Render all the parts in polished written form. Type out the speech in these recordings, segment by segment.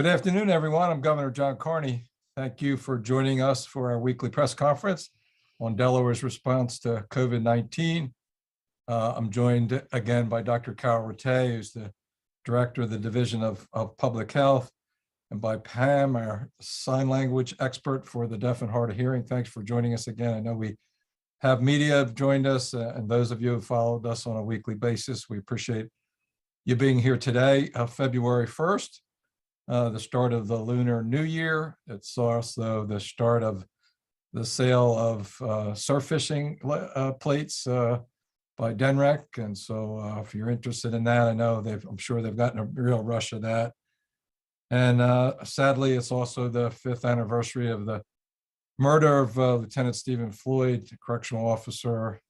Good afternoon, everyone. I'm Governor John Carney. Thank you for joining us for our weekly press conference on Delaware's response to COVID-19. I'm joined again by Dr. Carol Rattay, who's the Director of the Division of Public Health, and by Pam, our sign language expert for the deaf and hard of hearing. Thanks for joining us again. I know we have media have joined us, and those of you who followed us on a weekly basis, we appreciate you being here today, February 1st. The start of the Lunar New Year. It's also the start of the sale of surf fishing plates by Denrec. And so if you're interested in that, I know I'm sure they've gotten a real rush of that. And sadly, it's also the 5th anniversary of the murder of Lieutenant Stephen Floyd, correctional officer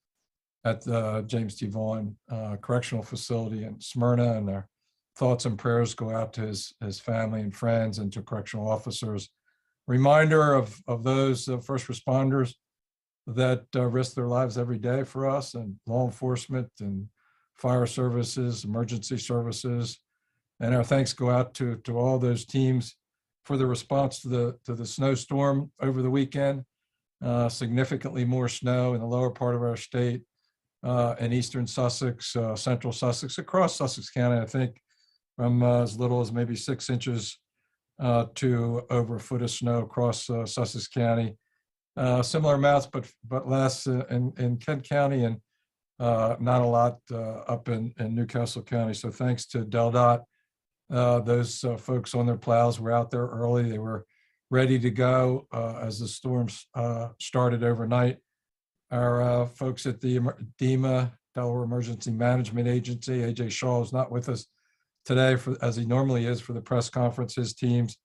at the James T. Vaughn Correctional Facility in Smyrna. And our thoughts and prayers go out to his family and friends and to correctional officers. Reminder of those first responders that risk their lives every day for us, and law enforcement and fire services, emergency services. And our thanks go out to all those teams for the response to the snowstorm over the weekend. Significantly more snow in the lower part of our state, in eastern Sussex, central Sussex, across Sussex County, I think, from as little as maybe 6 inches to over a foot of snow across Sussex County. Similar amounts, but less in Kent County, and not a lot up in Newcastle County. So thanks to DelDOT. Those folks on their plows were out there early. They were ready to go as the storms started overnight. Our folks at the DEMA, Delaware Emergency Management Agency, AJ Shaw is not with us today as he normally is for the press conference. His teams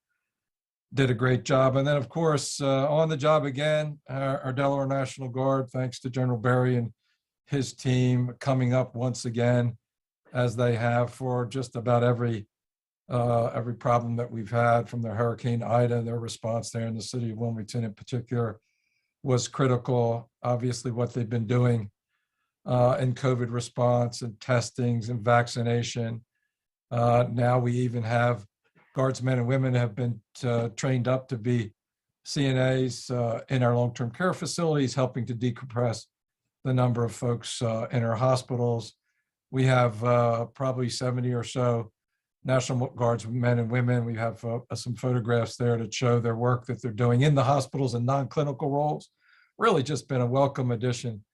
did a great job. And then, of course, on the job again, our Delaware National Guard, thanks to General Berry and his team, coming up once again, as they have for just about every problem that we've had from the Hurricane Ida. Their response there in the city of Wilmington in particular was critical. Obviously, what they've been doing in COVID response and testings and vaccination. Now we even have guardsmen and women have been trained up to be CNAs in our long-term care facilities, helping to decompress the number of folks in our hospitals. We have probably 70 or so National Guards men and women. We have some photographs there to show their work that they're doing in the hospitals and non-clinical roles. Really just been a welcome addition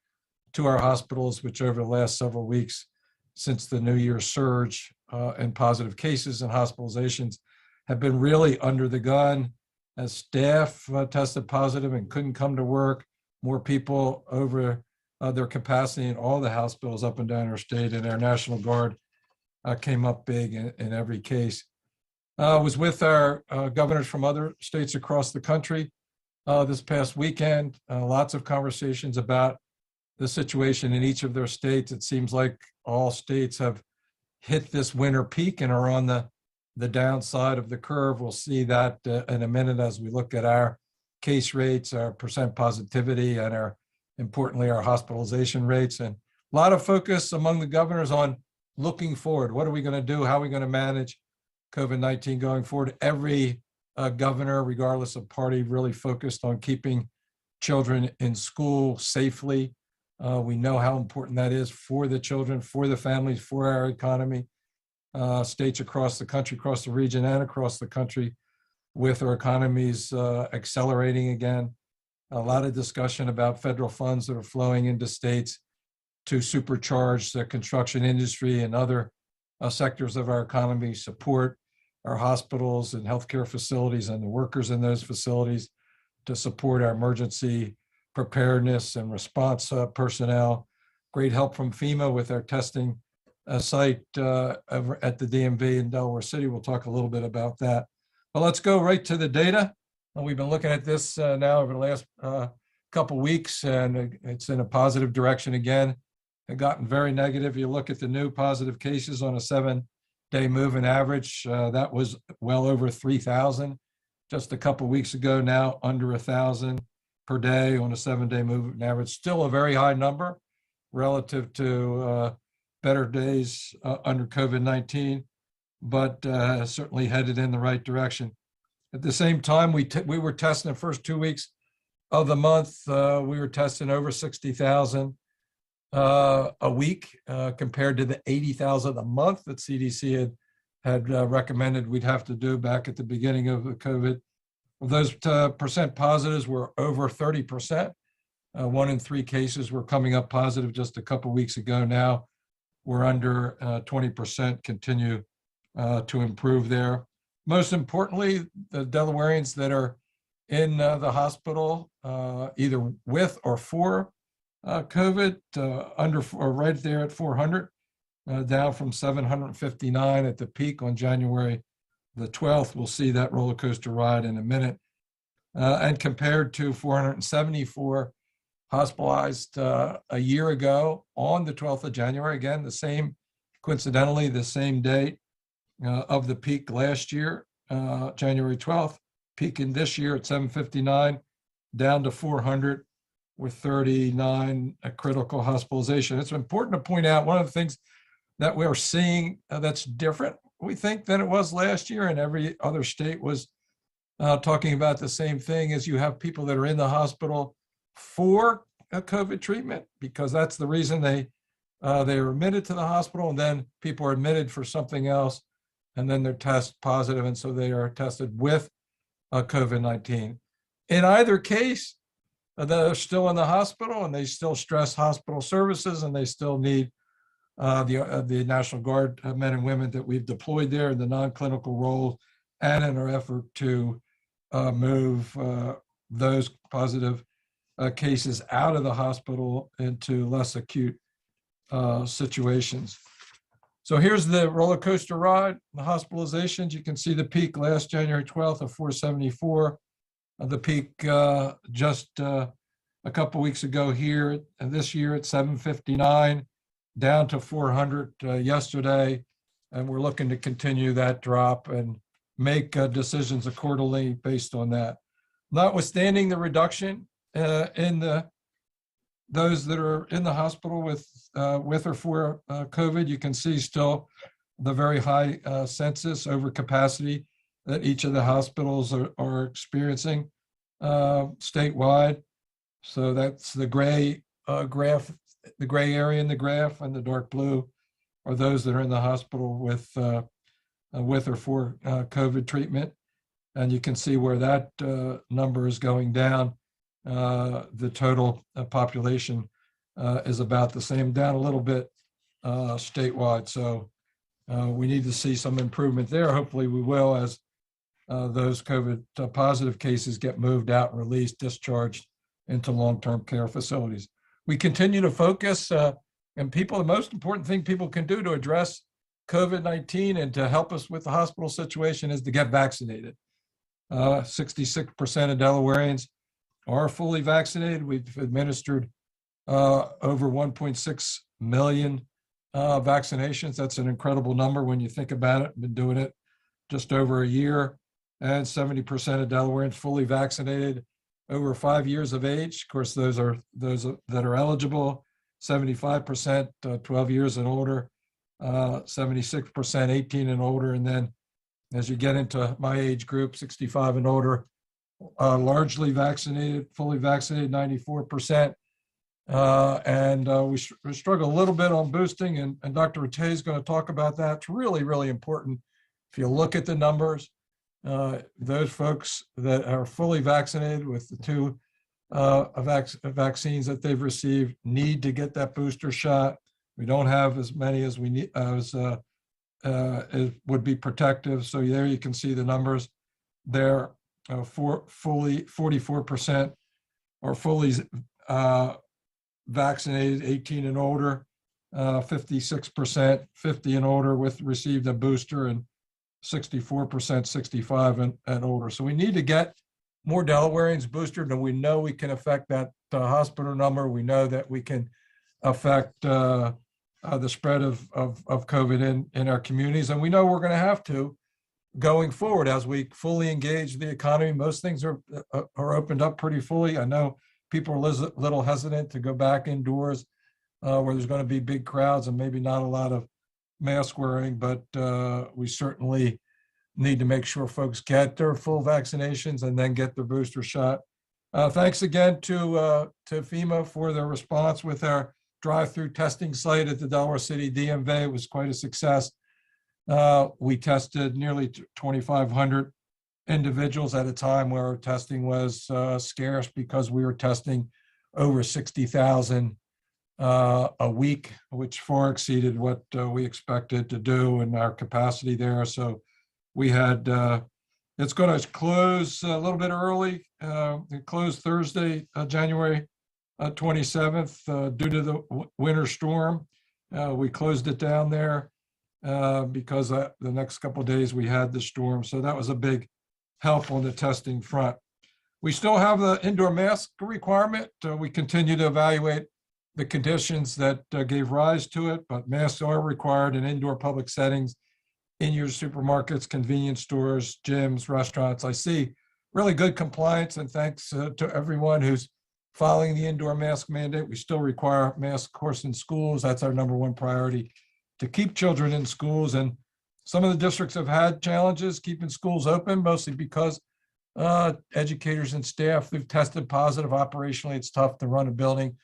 to our hospitals, which over the last several weeks since the New Year's surge in positive cases and hospitalizations have been really under the gun as staff tested positive and couldn't come to work. More people over their capacity in all the hospitals up and down our state, and our National Guard came up big in every case. I was with our governors from other states across the country this past weekend. Lots of conversations about the situation in each of their states. It seems like all states have hit this winter peak and are on the downside of the curve. We'll see that in a minute as we look at our case rates, our percent positivity, and importantly, our hospitalization rates. And a lot of focus among the governors on looking forward. What are we going to do? How are we going to manage COVID-19 going forward? Every governor, regardless of party, really focused on keeping children in school safely. We know how important that is for the children, for the families, for our economy. States across the country, across the region, and across the country, with our economies accelerating again. A lot of discussion about federal funds that are flowing into states to supercharge the construction industry and other sectors of our economy, support our hospitals and healthcare facilities and the workers in those facilities, to support our emergency preparedness and response personnel. Great help from FEMA with our testing site over at the DMV in Delaware City. We'll talk a little bit about that. But let's go right to the data. We've been looking at this now over the last couple weeks, and it's in a positive direction again. It gotten very negative. You look at the new positive cases on a 7-day moving average, that was well over 3,000 just a couple weeks ago. Now under 1,000 per day on a 7-day moving average. Still a very high number relative to better days under COVID-19. but certainly headed in the right direction. At the same time, we were testing the first 2 weeks of the month. We were testing over 60,000 a week compared to the 80,000 a month that CDC had recommended we'd have to do back at the beginning of the COVID. Those percent positives were over 30%. 1 in 3 cases were coming up positive just a couple weeks ago. Now we're under 20%, continue to improve there. Most importantly, the Delawareans that are in the hospital, either with or for COVID, under or right there at 400, down from 759 at the peak on January the 12th. We'll see that roller coaster ride in a minute. And compared to 474 hospitalized a year ago on the 12th of January, again, the same, coincidentally, the same date of the peak last year, January 12th, peaking this year at 759, down to 400 with 39 critical hospitalization. It's important to point out one of the things that we're seeing that's different, we think, than it was last year, and every other state was talking about the same thing, is you have people that are in the hospital for a COVID treatment because that's the reason they are admitted to the hospital, and then people are admitted for something else, and then they're test positive, and so they are tested with COVID-19. In either case, they're still in the hospital, and they still stress hospital services, and they still need the National Guard men and women that we've deployed there in the non-clinical role, and in our effort to move those positive cases out of the hospital into less acute situations. So here's the roller coaster ride, the hospitalizations. You can see the peak last January 12th of 474, the peak just a couple weeks ago here, and this year at 759, down to 400 yesterday, and we're looking to continue that drop and make decisions accordingly based on that. Notwithstanding the reduction in those that are in the hospital with or for COVID, you can see still the very high census over capacity that each of the hospitals are experiencing statewide. So that's the gray graph, the gray area in the graph, and the dark blue are those that are in the hospital with or for COVID treatment. And you can see where that number is going down. The total population is about the same, down a little bit statewide. So we need to see some improvement there. Hopefully we will, as those COVID positive cases get moved out and released, discharged into long-term care facilities. We continue to focus, and people, the most important thing people can do to address COVID-19 and to help us with the hospital situation is to get vaccinated. 66% of Delawareans are fully vaccinated. We've administered over 1.6 million vaccinations. That's an incredible number when you think about it. We've been doing it just over a year, and 70% of Delawareans fully vaccinated over 5 years of age. Of course, those that are eligible. 75% 12 years and older, 76% 18 and older, and then as you get into my age group, 65 and older, largely vaccinated, fully vaccinated, 94%. And we struggle a little bit on boosting, and Dr. Rattay is going to talk about that. It's really, really important. If you look at the numbers, those folks that are fully vaccinated with the two vaccines that they've received need to get that booster shot. We don't have as many as we need, as would be protective. So there you can see the numbers there. Fully 44% are fully vaccinated, 18 and older, 56% 50 and older with received a booster, and 64% 65 and older. So we need to get more Delawareans boosted, and we know we can affect that hospital number. We know that we can affect the spread of COVID in our communities, and we know we're going to have to going forward as we fully engage the economy. Most things are opened up pretty fully. I know people are a little hesitant to go back indoors where there's going to be big crowds and maybe not a lot of mask wearing, but we certainly need to make sure folks get their full vaccinations and then get their booster shot. Thanks again to FEMA for their response with our drive-through testing site at the Delaware City DMV. It was quite a success. We tested nearly 2,500 individuals at a time where our testing was scarce because we were testing over 60,000 a week, which far exceeded what we expected to do in our capacity there. So we had, it's going to close a little bit early. It closed Thursday, January 27th, due to the winter storm. We closed it down there because the next couple of days we had the storm. So that was a big help on the testing front. We still have the indoor mask requirement. We continue to evaluate the conditions that gave rise to it, but masks are required in indoor public settings, in your supermarkets, convenience stores, gyms, restaurants. I see really good compliance, and thanks to everyone who's following the indoor mask mandate. We still require masks, of course, in schools. That's our number one priority, to keep children in schools. And some of the districts have had challenges keeping schools open, mostly because educators and staff who've tested positive. Operationally, it's tough to run a building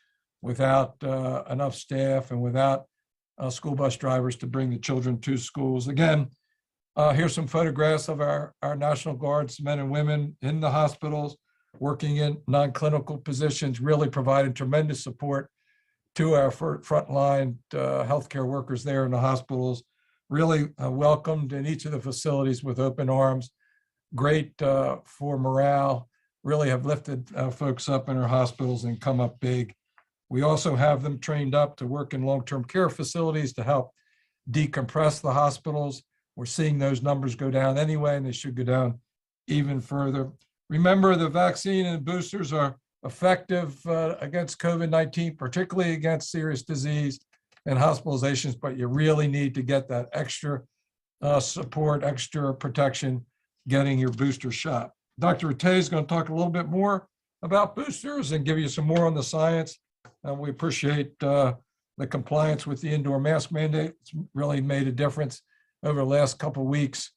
without enough staff and without school bus drivers to bring the children to schools. Again, here's some photographs of our National Guards men and women in the hospitals, working in non-clinical positions, really providing tremendous support to our frontline healthcare workers there in the hospitals. Really welcomed in each of the facilities with open arms. Great for morale. Really have lifted folks up in our hospitals and come up big. We also have them trained up to work in long-term care facilities to help decompress the hospitals. We're seeing those numbers go down anyway, and they should go down even further. Remember, the vaccine and boosters are effective against COVID-19, particularly against serious disease and hospitalizations, but you really need to get that extra support, extra protection, getting your booster shot. Dr. Rattay is going to talk a little bit more about boosters and give you some more on the science. We appreciate the compliance with the indoor mask mandate. It's really made a difference over the last couple of weeks,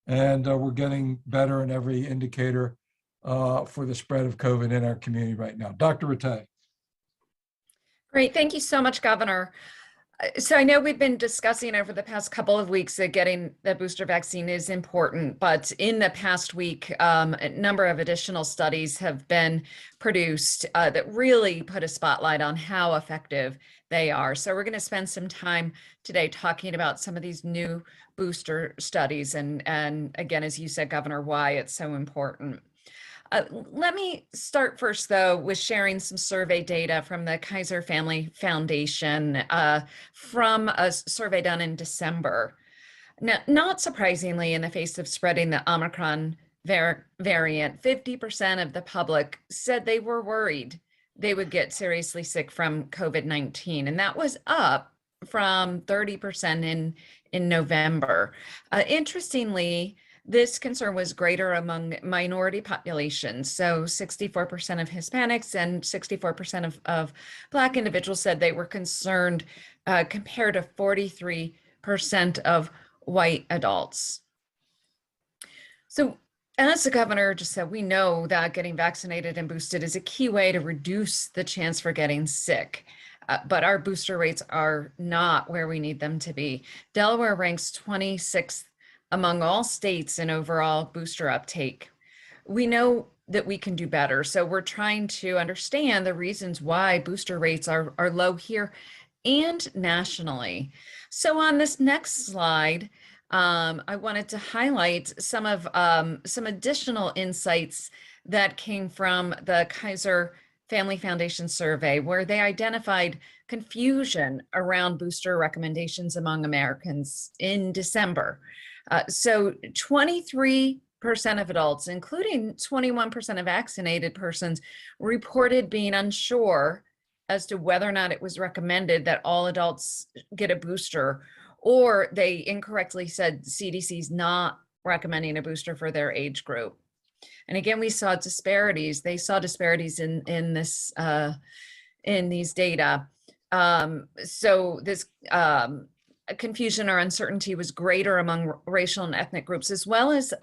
and we're getting better in every indicator for the spread of COVID in our community right now. Dr. Rattay. Great, thank you so much, Governor. So I know we've been discussing over the past couple of weeks that getting the booster vaccine is important, but in the past week, a number of additional studies have been produced that really put a spotlight on how effective they are. So we're going to spend some time today talking about some of these new booster studies and again, as you said, Governor, why it's so important. Let me start first, though, with sharing some survey data from the Kaiser Family Foundation from a survey done in December. Now, not surprisingly, in the face of spreading the Omicron variant, 50% of the public said they were worried they would get seriously sick from COVID-19, and that was up from 30% in November. Interestingly, this concern was greater among minority populations. So 64% of Hispanics and 64% of Black individuals said they were concerned compared to 43% of white adults. So as the governor just said, we know that getting vaccinated and boosted is a key way to reduce the chance for getting sick. But our booster rates are not where we need them to be. Delaware ranks 26th among all states in overall booster uptake. We know that we can do better, so we're trying to understand the reasons why booster rates are low here and nationally. So on this next slide, I wanted to highlight some additional insights that came from the Kaiser Family Foundation survey, where they identified confusion around booster recommendations among Americans in December. So 23% of adults, including 21% of vaccinated persons, reported being unsure as to whether or not it was recommended that all adults get a booster, or they incorrectly said CDC's not recommending a booster for their age group. And again, we saw disparities. They saw disparities in these data. So this confusion or uncertainty was greater among racial and ethnic groups, as well as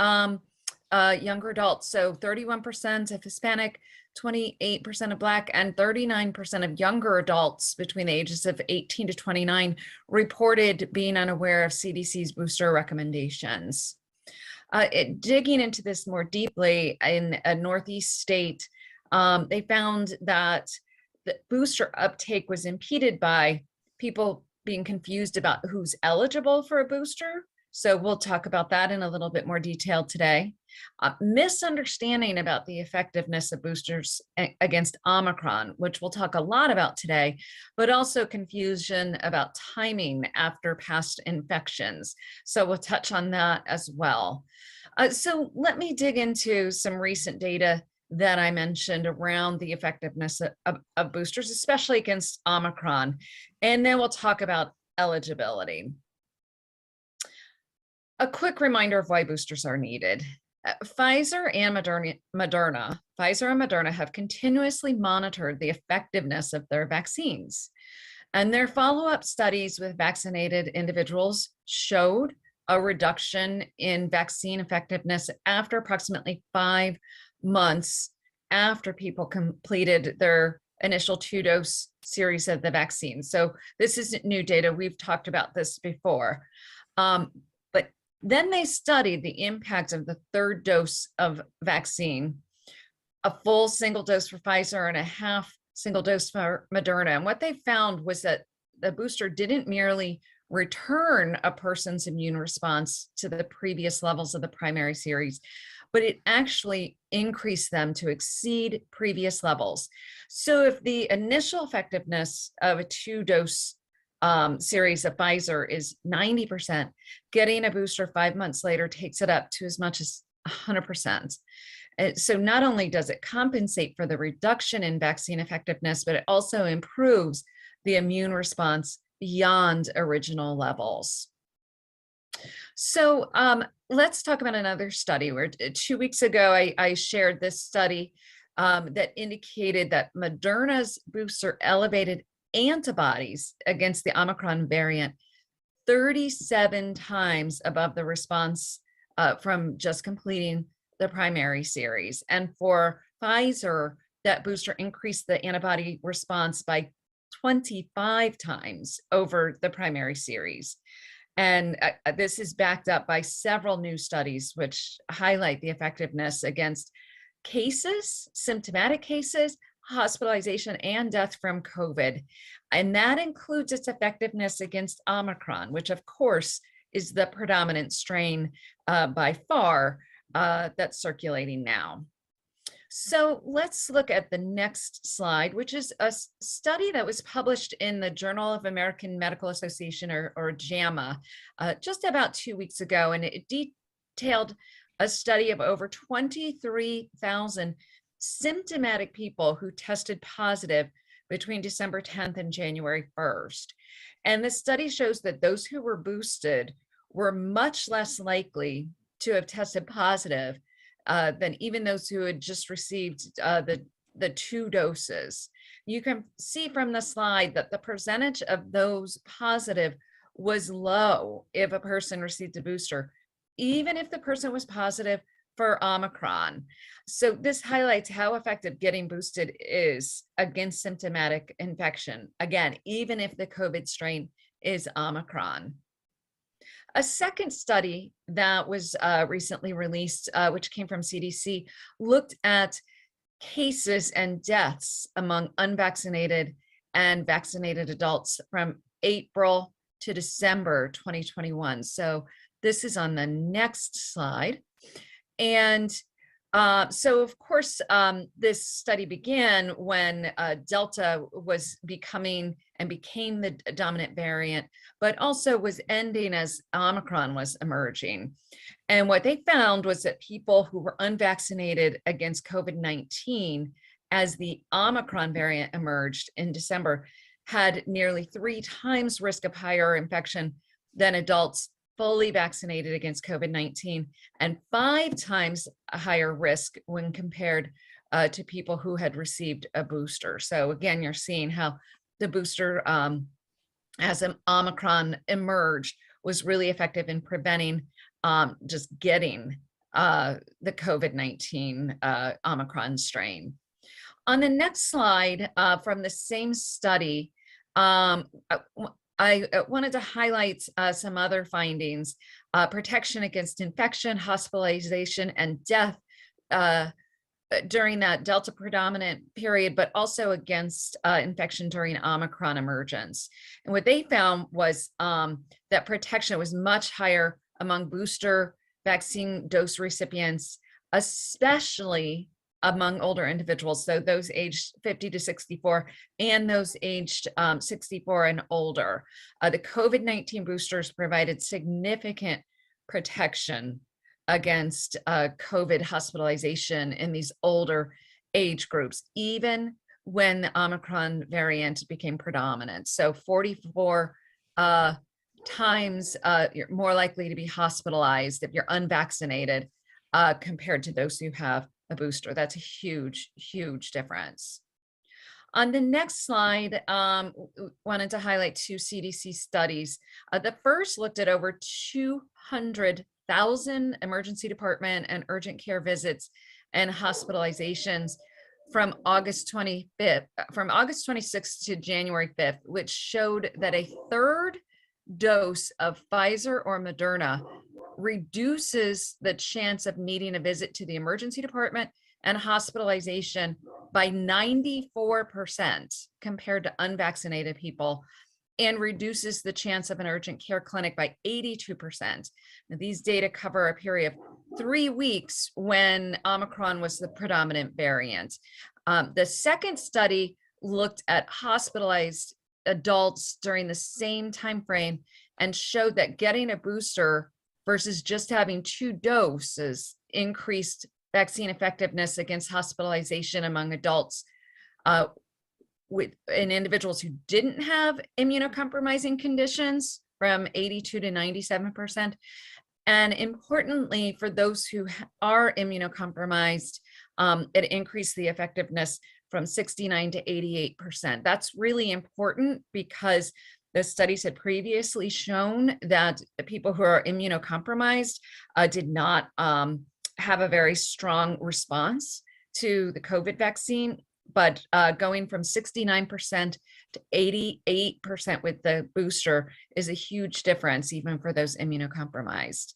younger adults. So 31% of Hispanic, 28% of Black, and 39% of younger adults between the ages of 18 to 29 reported being unaware of CDC's booster recommendations. Digging into this more deeply in a Northeast state, they found that the booster uptake was impeded by people being confused about who's eligible for a booster. So we'll talk about that in a little bit more detail today. Misunderstanding about the effectiveness of boosters against Omicron, which we'll talk a lot about today, but also confusion about timing after past infections. So we'll touch on that as well. So let me dig into some recent data that I mentioned around the effectiveness of boosters, especially against Omicron. And then we'll talk about eligibility. A quick reminder of why boosters are needed. Pfizer and Moderna have continuously monitored the effectiveness of their vaccines. And their follow-up studies with vaccinated individuals showed a reduction in vaccine effectiveness after approximately 5 months after people completed their initial 2-dose series of the vaccine. So this isn't new data. We've talked about this before. But then they studied the impact of the 3rd dose of vaccine, a full single dose for Pfizer and a half single dose for Moderna. And what they found was that the booster didn't merely return a person's immune response to the previous levels of the primary series, but it actually increased them to exceed previous levels. So if the initial effectiveness of a 2-dose series of Pfizer is 90%, getting a booster 5 months later takes it up to as much as 100%. So not only does it compensate for the reduction in vaccine effectiveness, but it also improves the immune response beyond original levels. So let's talk about another study where 2 weeks ago, I shared this study that indicated that Moderna's booster elevated antibodies against the Omicron variant 37 times above the response from just completing the primary series. And for Pfizer, that booster increased the antibody response by 25 times over the primary series. And this is backed up by several new studies which highlight the effectiveness against cases, symptomatic cases, hospitalization, and death from COVID. And that includes its effectiveness against Omicron, which of course is the predominant strain by far that's circulating now. So let's look at the next slide, which is a study that was published in the Journal of American Medical Association, or JAMA, just about 2 weeks ago. And it detailed a study of over 23,000 symptomatic people who tested positive between December 10th and January 1st. And the study shows that those who were boosted were much less likely to have tested positive than even those who had just received the 2 doses. You can see from the slide that the percentage of those positive was low if a person received a booster, even if the person was positive for Omicron. So this highlights how effective getting boosted is against symptomatic infection. Again, even if the COVID strain is Omicron. A second study that was recently released, which came from CDC, looked at cases and deaths among unvaccinated and vaccinated adults from April to December 2021. So this is on the next slide. And so of course, this study began when Delta was became the dominant variant, but also was ending as Omicron was emerging. And what they found was that people who were unvaccinated against COVID-19 as the Omicron variant emerged in December had nearly 3 times risk of higher infection than adults fully vaccinated against COVID-19, and 5 times a higher risk when compared to people who had received a booster. So again, you're seeing how the booster as Omicron emerged, was really effective in preventing just getting the COVID-19 Omicron strain. On the next slide, from the same study, I wanted to highlight some other findings. Protection against infection, hospitalization, and death during that Delta predominant period, but also against infection during Omicron emergence. And what they found was that protection was much higher among booster vaccine dose recipients, especially among older individuals, so those aged 50 to 64 and those aged 64 and older. The COVID-19 boosters provided significant protection against COVID hospitalization in these older age groups, even when the Omicron variant became predominant. So 44 times you're more likely to be hospitalized if you're unvaccinated compared to those who have a booster. That's a huge, huge difference. On the next slide, wanted to highlight two CDC studies. The first looked at over 200,000 emergency department and urgent care visits and hospitalizations from August 26th to January 5th, which showed that a third dose of Pfizer or Moderna reduces the chance of needing a visit to the emergency department and hospitalization by 94% compared to unvaccinated people, and reduces the chance of an urgent care clinic by 82%. Now, these data cover a period of 3 weeks when Omicron was the predominant variant. The second study looked at hospitalized adults during the same time frame and showed that getting a booster versus just having 2 doses increased vaccine effectiveness against hospitalization among adults in individuals who didn't have immunocompromising conditions from 82 to 97%. And importantly, for those who are immunocompromised, it increased the effectiveness from 69 to 88%. That's really important because the studies had previously shown that people who are immunocompromised did not have a very strong response to the COVID vaccine, but going from 69% to 88% with the booster is a huge difference, even for those immunocompromised.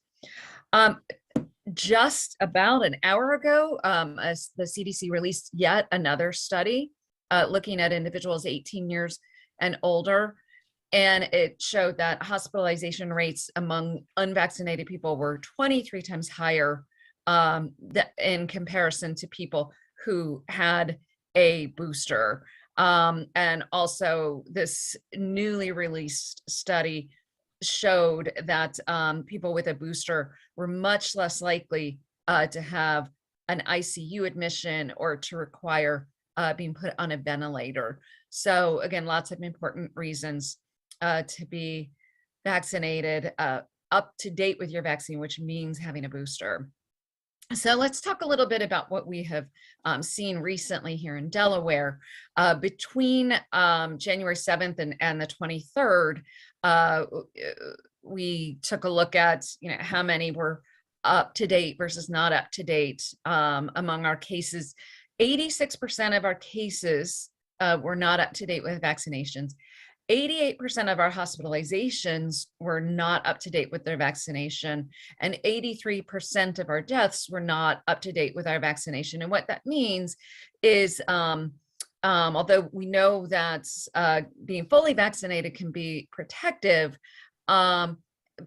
Just about an hour ago, as the CDC released yet another study looking at individuals 18 years and older, and it showed that hospitalization rates among unvaccinated people were 23 times higher in comparison to people who had a booster. And also this newly released study showed that people with a booster were much less likely to have an ICU admission or to require being put on a ventilator. So again, lots of important reasons to be vaccinated, up to date with your vaccine, which means having a booster. So let's talk a little bit about what we have seen recently here in Delaware. Between January 7th and the 23rd, we took a look at how many were up to date versus not up to date among our cases. 86% of our cases were not up to date with vaccinations. 88% of our hospitalizations were not up to date with their vaccination, and 83% of our deaths were not up to date with our vaccination. And what that means is, although we know that being fully vaccinated can be protective,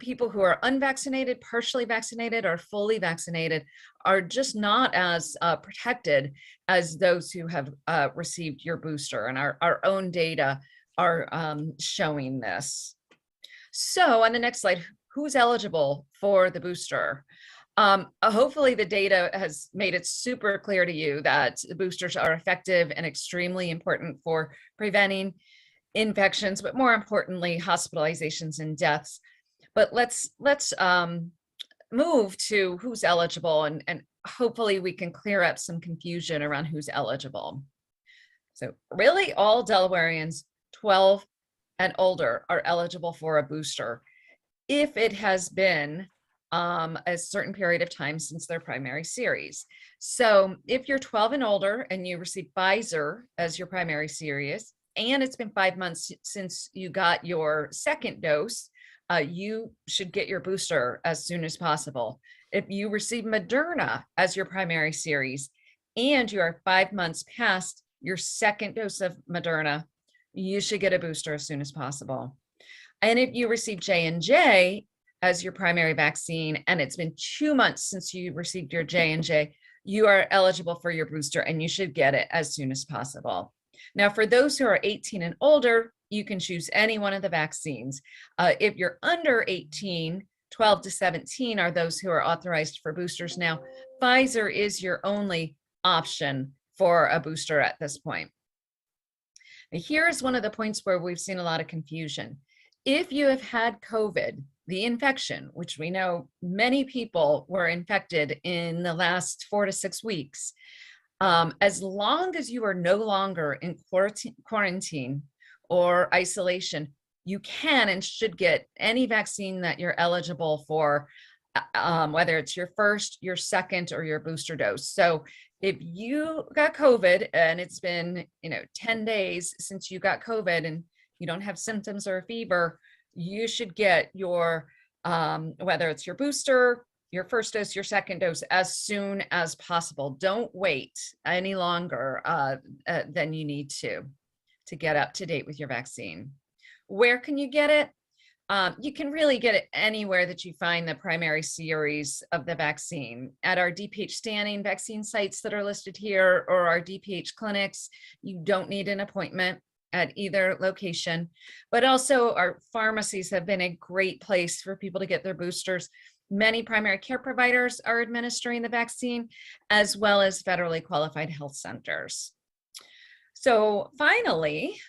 people who are unvaccinated, partially vaccinated, or fully vaccinated are just not as protected as those who have received your booster. And our own data are showing this. So on the next slide, who's eligible for the booster? Hopefully the data has made it super clear to you that the boosters are effective and extremely important for preventing infections, but more importantly, hospitalizations and deaths. But let's move to who's eligible, and hopefully we can clear up some confusion around who's eligible. So really all Delawareans 12 and older are eligible for a booster if it has been a certain period of time since their primary series. So if you're 12 and older and you receive Pfizer as your primary series, and it's been 5 months since you got your second dose, you should get your booster as soon as possible. If you receive Moderna as your primary series and you are 5 months past your second dose of Moderna, you should get a booster as soon as possible. And if you receive J&J as your primary vaccine, and it's been 2 months since you received your J&J, you are eligible for your booster and you should get it as soon as possible. Now, for those who are 18 and older, you can choose any one of the vaccines. If you're under 18, 12 to 17 are those who are authorized for boosters now. Pfizer is your only option for a booster at this point. Here's one of the points where we've seen a lot of confusion. If you have had COVID, the infection, which we know many people were infected in the last 4 to 6 weeks, as long as you are no longer in quarantine or isolation, you can and should get any vaccine that you're eligible for, whether it's your first, your second, or your booster dose. So if you got COVID and it's been 10 days since you got COVID and you don't have symptoms or a fever, you should get your, whether it's your booster, your first dose, your second dose, as soon as possible. Don't wait any longer than you need to get up to date with your vaccine. Where can you get it? You can really get it anywhere that you find the primary series of the vaccine. At our DPH standing vaccine sites that are listed here or our DPH clinics, you don't need an appointment at either location, but also our pharmacies have been a great place for people to get their boosters. Many primary care providers are administering the vaccine, as well as federally qualified health centers. So finally,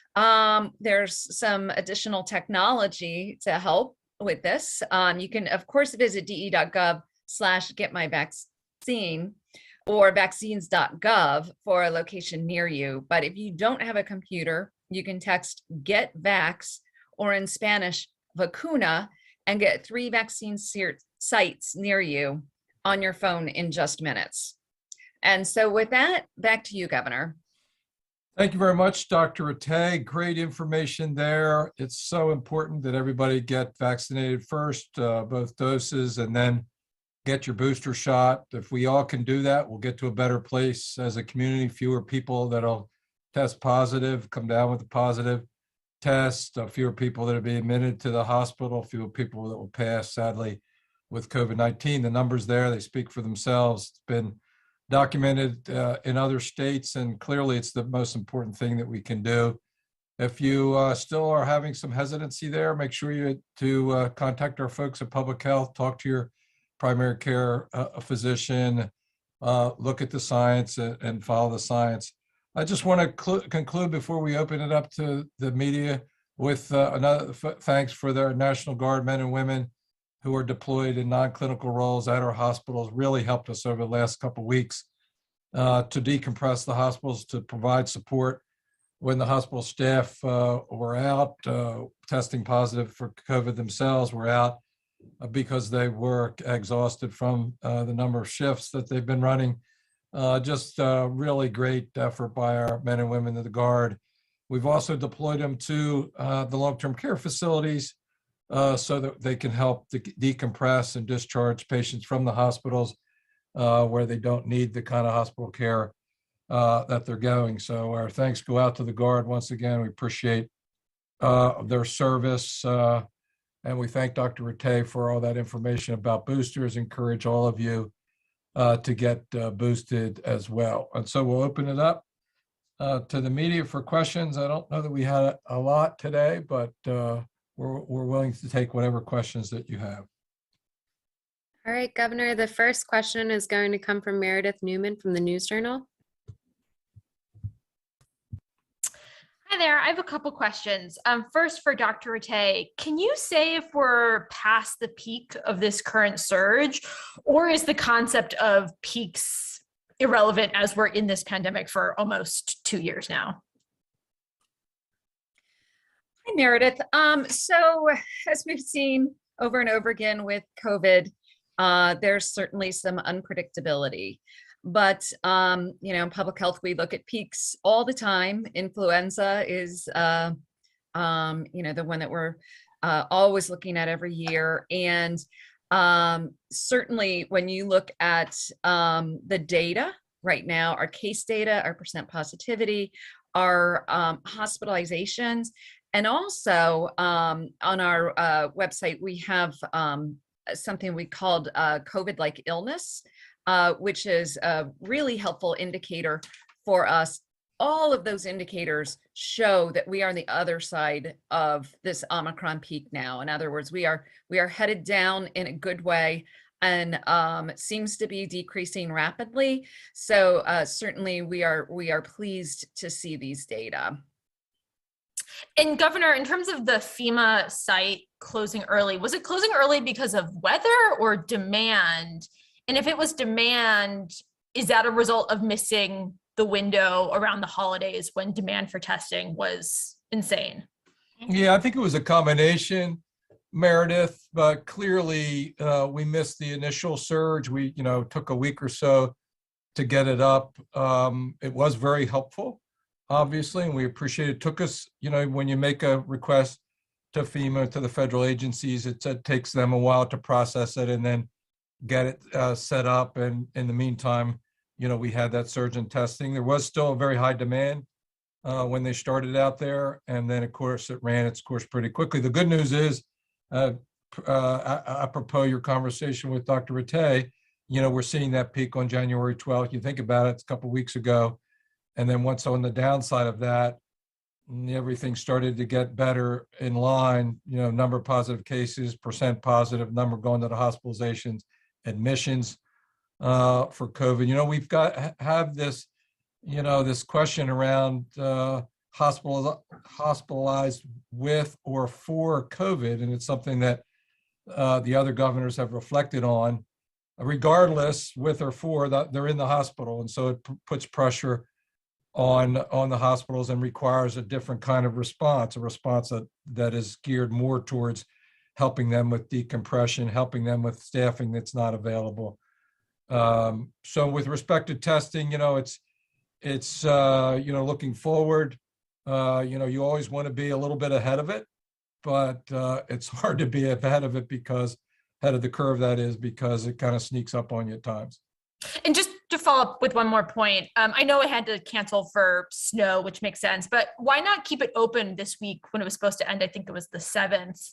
there's some additional technology to help with this. You can, of course, visit de.gov/getmyvaccine or vaccines.gov for a location near you. But if you don't have a computer, you can text "get vax" or in Spanish "vacuna" and get 3 vaccine sites near you on your phone in just minutes. And so with that, back to you, Governor. Thank you very much, Dr. Rattay. Great information there. It's so important that everybody get vaccinated first, both doses, and then get your booster shot. If we all can do that, we'll get to a better place as a community. Fewer people that'll test positive, come down with a positive test, fewer people that will be admitted to the hospital, fewer people that will pass, sadly, with COVID-19. The numbers there, they speak for themselves. It's been documented in other states, and clearly it's the most important thing that we can do. If you still are having some hesitancy there, make sure you contact our folks at Public Health, talk to your primary care physician, look at the science and follow the science. I just want to conclude before we open it up to the media with another thanks for their National Guard men and women who are deployed in non-clinical roles at our hospitals. Really helped us over the last couple of weeks to decompress the hospitals, to provide support when the hospital staff were out testing positive for COVID themselves, were out because they were exhausted from the number of shifts that they've been running. Just really great effort by our men and women of the Guard. We've also deployed them to the long-term care facilities so that they can help decompress and discharge patients from the hospitals where they don't need the kind of hospital care that they're going. So our thanks go out to the Guard once again. We appreciate their service. And we thank Dr. Rattay for all that information about boosters. Encourage all of you to get boosted as well. And so we'll open it up to the media for questions. I don't know that we had a lot today, but we're willing to take whatever questions that you have. All right, Governor, the first question is going to come from Meredith Newman from the News Journal. Hi there, I have a couple questions. First for Dr. Rattay, can you say if we're past the peak of this current surge, or is the concept of peaks irrelevant as we're in this pandemic for almost 2 years now? I Hi, Meredith. So as we've seen over and over again with COVID, there's certainly some unpredictability. But in public health, we look at peaks all the time. Influenza is, the one that we're always looking at every year. And certainly when you look at the data right now, our case data, our percent positivity, our hospitalizations, and also on our website, we have something we called COVID-like illness, which is a really helpful indicator for us. All of those indicators show that we are on the other side of this Omicron peak now. In other words, we are headed down in a good way, and seems to be decreasing rapidly. So certainly we are pleased to see these data. And Governor, in terms of the FEMA site closing early, was it closing early because of weather or demand? And if it was demand, is that a result of missing the window around the holidays when demand for testing was insane? Yeah, I think it was a combination, Meredith, but clearly we missed the initial surge. We, took a week or so to get it up. It was very helpful, obviously, and we appreciate it. It took us, when you make a request to FEMA, to the federal agencies, it takes them a while to process it and then get it set up. And in the meantime, we had that surge in testing. There was still a very high demand when they started out there. And then, of course, it ran its course pretty quickly. The good news is, apropos your conversation with Dr. Rattay, we're seeing that peak on January 12th. You think about it, it's a couple of weeks ago. And then once on the downside of that, everything started to get better in line, number of positive cases, percent positive, number going to the hospitalizations, admissions for COVID. We've have this, this question around hospitalized with or for COVID, and it's something that the other governors have reflected on. Regardless, with or for, that they're in the hospital, and so it puts pressure on the hospitals and requires a different kind of response, a response that is geared more towards helping them with decompression, helping them with staffing that's not available. So with respect to testing, it's looking forward. You always want to be a little bit ahead of it, but it's hard to be ahead of it because ahead of the curve, that is, because it kind of sneaks up on you at times. And just to follow up with one more point, I know I had to cancel for snow, which makes sense, but why not keep it open this week when it was supposed to end? I think it was the 7th,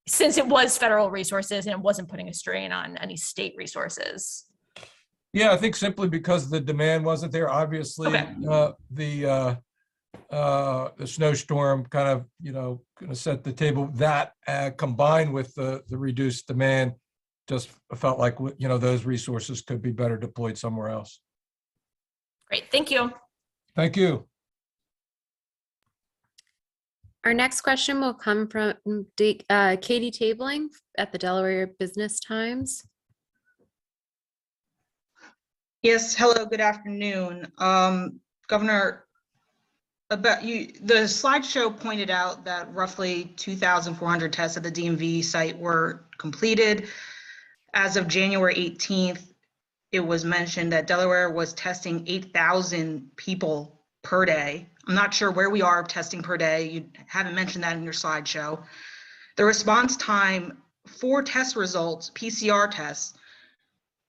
since it was federal resources and it wasn't putting a strain on any state resources. Yeah, I think simply because the demand wasn't there. Obviously, Okay. The snowstorm kind of, going to set the table. That combined with the reduced demand just felt like, those resources could be better deployed somewhere else. Great, thank you. Thank you. Our next question will come from Katie Tabling at the Delaware Business Times. Yes, hello, good afternoon. Governor, about you, the slideshow pointed out that roughly 2,400 tests at the DMV site were completed. As of January 18th, it was mentioned that Delaware was testing 8,000 people per day. I'm not sure where we are of testing per day. You haven't mentioned that in your slideshow. The response time for test results, PCR tests,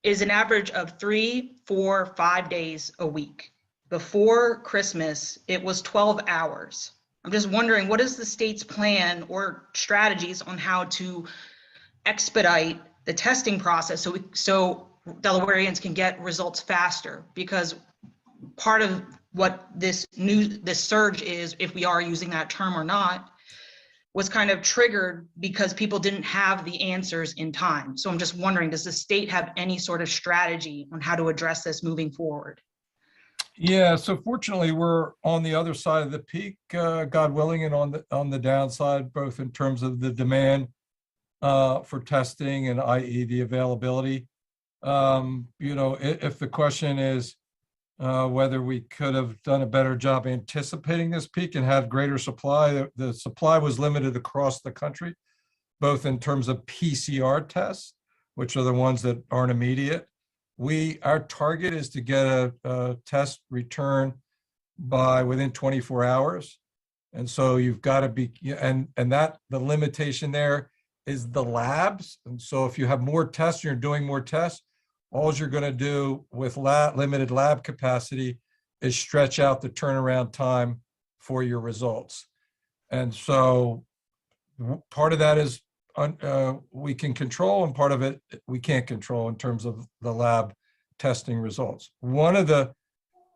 is an average of 3, 4, 5 days a week. Before Christmas, it was 12 hours. I'm just wondering, what is the state's plan or strategies on how to expedite the testing process so Delawareans can get results faster? Because part of what this surge is, if we are using that term or not, was kind of triggered because people didn't have the answers in time. So I'm just wondering, does the state have any sort of strategy on how to address this moving forward? Yeah, so fortunately, we're on the other side of the peak, God willing, and on the downside, both in terms of the demand for testing and i.e. the availability. If the question is, whether we could have done a better job anticipating this peak and had greater supply. The supply was limited across the country, both in terms of PCR tests, which are the ones that aren't immediate. Our target is to get a test return by within 24 hours. And so you've got to be, and that the limitation there is the labs. And so if you have more tests, you're doing more tests, all you're going to do with limited lab capacity is stretch out the turnaround time for your results. And so part of that is we can control, and part of it we can't control in terms of the lab testing results. One of the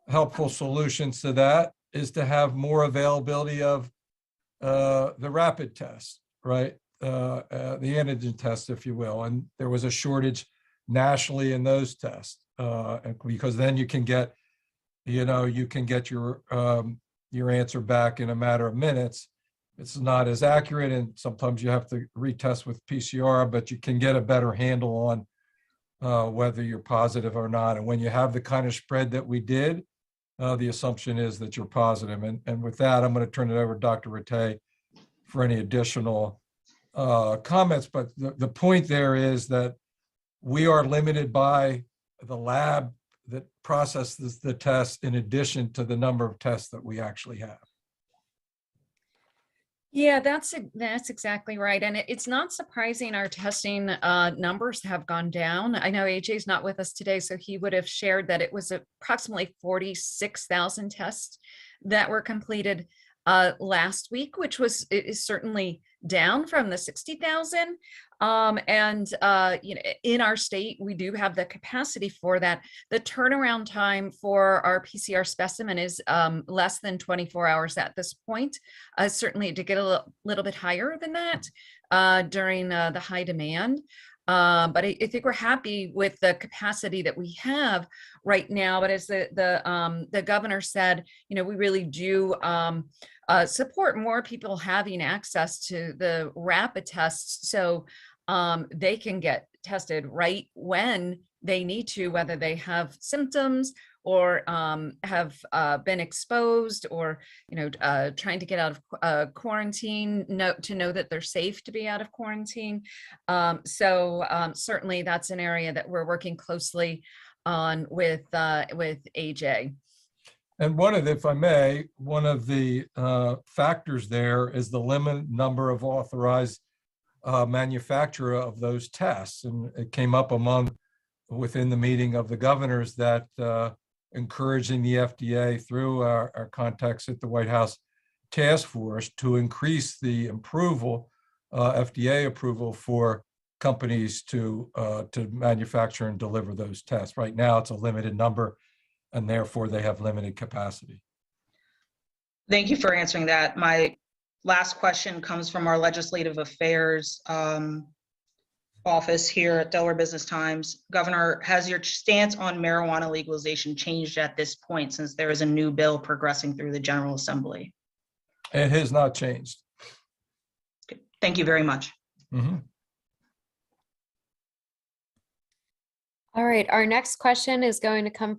helpful solutions to that is to have more availability of the rapid test, right? The antigen test, if you will. And there was a shortage nationally in those tests because then you can get, you can get your answer back in a matter of minutes. It's not as accurate, and sometimes you have to retest with PCR, but you can get a better handle on whether you're positive or not. And when you have the kind of spread that we did, the assumption is that you're positive. And with that, I'm going to turn it over to Dr. Rattay for any additional comments. But the point there is that we are limited by the lab that processes the test in addition to the number of tests that we actually have. Yeah, that's exactly right. And it's not surprising our testing numbers have gone down. I know AJ's not with us today, so he would have shared that it was approximately 46,000 tests that were completed last week, which is certainly down from the 60,000. In our state, we do have the capacity for that. The turnaround time for our PCR specimen is less than 24 hours at this point. Certainly to get a little bit higher than that during the high demand. But I think we're happy with the capacity that we have right now. But as the governor said, we really do support more people having access to the rapid tests so they can get tested right when they need to, whether they have symptoms or have been exposed or, trying to get out of quarantine, to know that they're safe to be out of quarantine. Certainly that's an area that we're working closely on with AJ. And if I may, one of the factors there is the limited number of authorized manufacturer of those tests. And it came up within the meeting of the governors that encouraging the FDA through our contacts at the White House task force to increase the FDA approval for companies to manufacture and deliver those tests. Right now, it's a limited number, and therefore they have limited capacity. Thank you for answering that. My last question comes from our legislative affairs office here at Delaware Business Times. Governor, has your stance on marijuana legalization changed at this point since there is a new bill progressing through the General Assembly? It has not changed. Good. Thank you very much. Mm-hmm. All right, our next question is going to come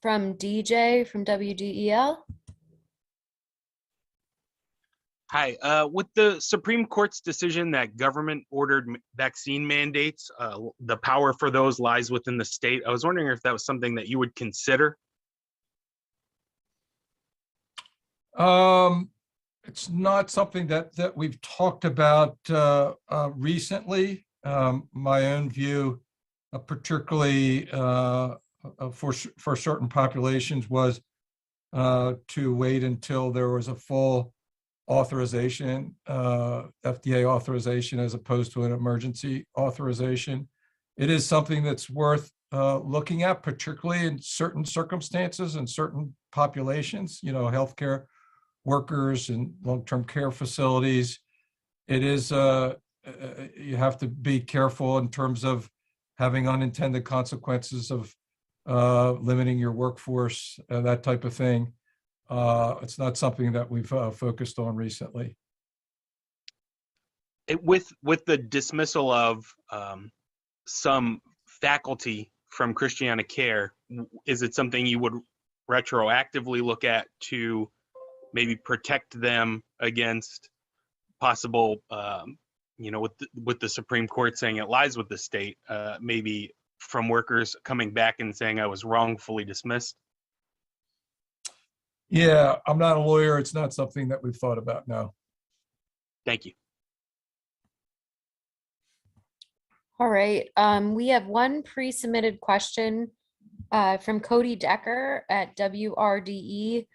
from DJ from WDEL. Hi, with the Supreme Court's decision that government-ordered vaccine mandates, the power for those lies within the state. I was wondering if that was something that you would consider. It's not something that we've talked about recently. My own view, particularly for certain populations, was to wait until there was a full authorization, FDA authorization, as opposed to an emergency authorization. It is something that's worth looking at, particularly in certain circumstances and certain populations, healthcare workers and long-term care facilities. It is, you have to be careful in terms of having unintended consequences of limiting your workforce, that type of thing. It's not something that we've focused on recently. With the dismissal of some faculty from Christiana Care, is it something you would retroactively look at to maybe protect them against possible, with the Supreme Court saying it lies with the state, maybe from workers coming back and saying I was wrongfully dismissed? Yeah, I'm not a lawyer. It's not something that we've thought about, no. Thank you. All right, we have one pre-submitted question from Cody Decker at WRDE.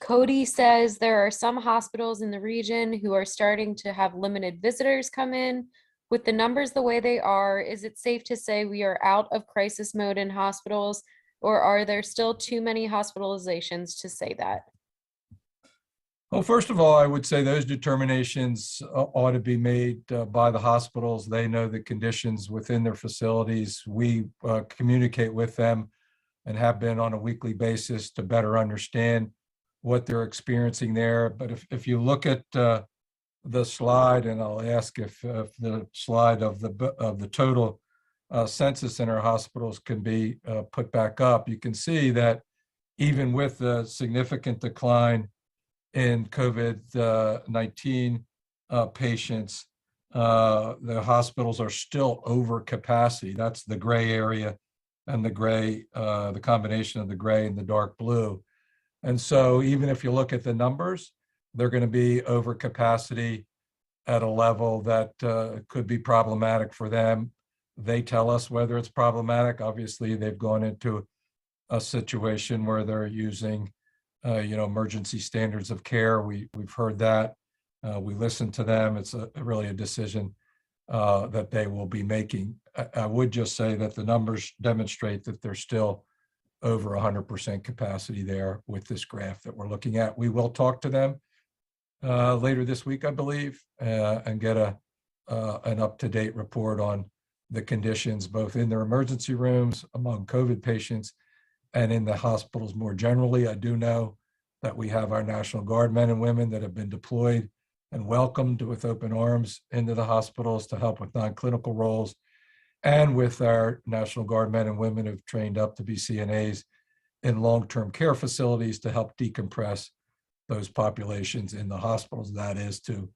Cody says there are some hospitals in the region who are starting to have limited visitors come in. With the numbers the way they are, is it safe to say we are out of crisis mode in hospitals, or are there still too many hospitalizations to say that? Well, first of all, I would say those determinations ought to be made by the hospitals. They know the conditions within their facilities. We communicate with them and have been on a weekly basis to better understand what they're experiencing there. But if you look at the slide, and I'll ask if the slide of the total census in our hospitals can be put back up, you can see that even with the significant decline in COVID-19 patients, the hospitals are still over capacity. That's the gray area and the gray, the combination of the gray and the dark blue. And so even if you look at the numbers, they're going to be over capacity at a level that could be problematic for them. They tell us whether it's problematic. Obviously, they've gone into a situation where they're using emergency standards of care. We've heard that. We listen to them. It's really a decision that they will be making. I would just say that the numbers demonstrate that they're still over 100% capacity there with this graph that we're looking at. We will talk to them later this week, I believe, and get an up-to-date report on the conditions both in their emergency rooms among COVID patients and in the hospitals more generally. I do know that we have our National Guard men and women that have been deployed and welcomed with open arms into the hospitals to help with non-clinical roles, and with our National Guard men and women who've trained up to be CNAs in long-term care facilities to help decompress those populations in the hospitals. That is to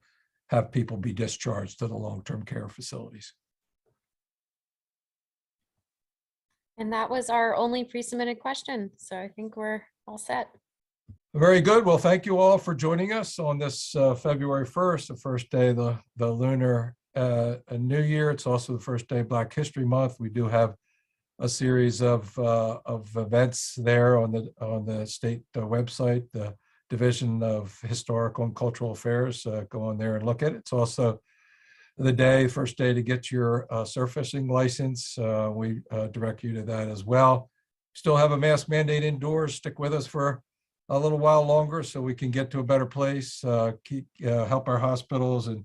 have people be discharged to the long-term care facilities. And that was our only pre-submitted question. So I think we're all set. Very good. Well, thank you all for joining us on this February 1st, the first day of the lunar New Year. It's also the first day of Black History Month. We do have a series of events there on the state website, the Division of Historical and Cultural Affairs. Go on there and look at it. It's also the first day to get your surf fishing license. We direct you to that as well. Still have a mask mandate indoors. Stick with us for a little while longer so we can get to a better place, help our hospitals and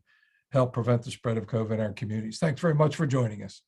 help prevent the spread of COVID in our communities. Thanks very much for joining us.